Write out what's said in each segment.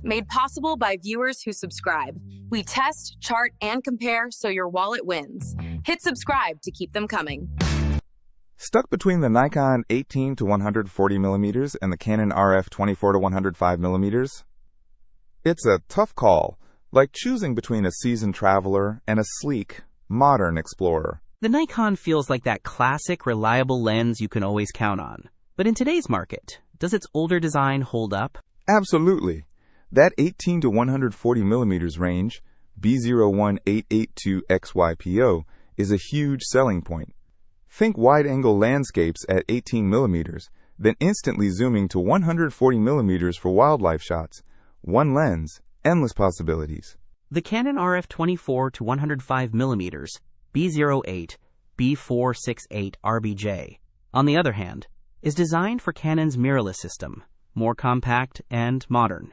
Made possible by viewers who subscribe. We test, chart, and compare so your wallet wins. Hit subscribe to keep them coming. Stuck between the Nikon 18-140mm and the Canon RF 24-105mm? It's a tough call, like choosing between a seasoned traveler and a sleek, modern explorer. The Nikon feels like that classic, reliable lens you can always count on. But in today's market, does its older design hold up? Absolutely. That 18-140mm range, B01882XYPO, is a huge selling point. Think wide-angle landscapes at 18mm, then instantly zooming to 140mm for wildlife shots. One lens, endless possibilities. The Canon RF 24-105mm B08 B468 RBJ, on the other hand, is designed for Canon's mirrorless system, more compact and modern.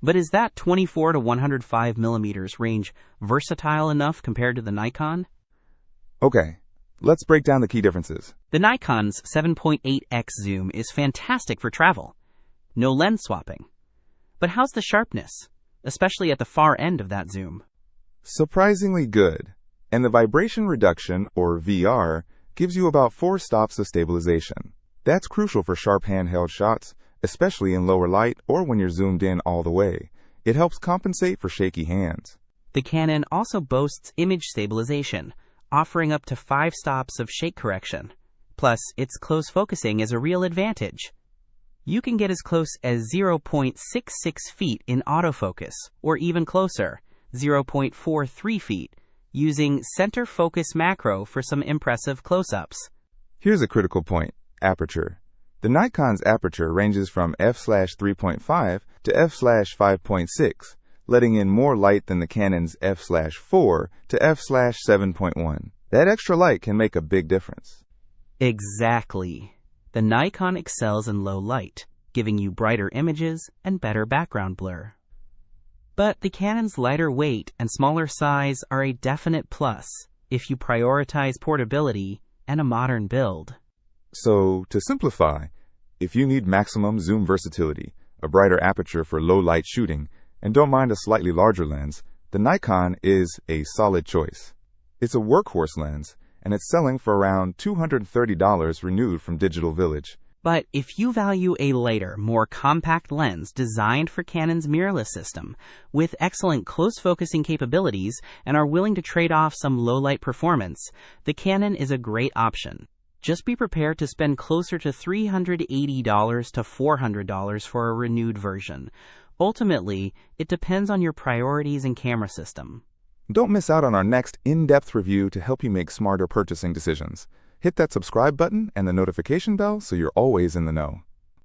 But is that 24-105mm range versatile enough compared to the Nikon? Okay, let's break down the key differences. The Nikon's 7.8x zoom is fantastic for travel. No lens swapping. But how's the sharpness, especially at the far end of that zoom? Surprisingly good. And the vibration reduction, or VR, gives you about 4 stops of stabilization. That's crucial for sharp handheld shots, especially in lower light or when you're zoomed in all the way. It helps compensate for shaky hands. The Canon also boasts image stabilization, offering up to 5 stops of shake correction. Plus, its close focusing is a real advantage. You can get as close as 0.66 feet in autofocus, or even closer, 0.43 feet, using center focus macro for some impressive close-ups. Here's a critical point: aperture. The Nikon's aperture ranges from f/3.5 to f/5.6, letting in more light than the Canon's f/4 to f/7.1. That extra light can make a big difference. Exactly. The Nikon excels in low light, giving you brighter images and better background blur. But the Canon's lighter weight and smaller size are a definite plus if you prioritize portability and a modern build. So, to simplify, if you need maximum zoom versatility, a brighter aperture for low-light shooting, and don't mind a slightly larger lens, the Nikon is a solid choice. It's a workhorse lens, and it's selling for around $230 renewed from Digital Village. But if you value a lighter, more compact lens designed for Canon's mirrorless system, with excellent close-focusing capabilities and are willing to trade off some low-light performance, the Canon is a great option. Just be prepared to spend closer to $380 to $400 for a renewed version. Ultimately, it depends on your priorities and camera system. Don't miss out on our next in-depth review to help you make smarter purchasing decisions. Hit that subscribe button and the notification bell so you're always in the know.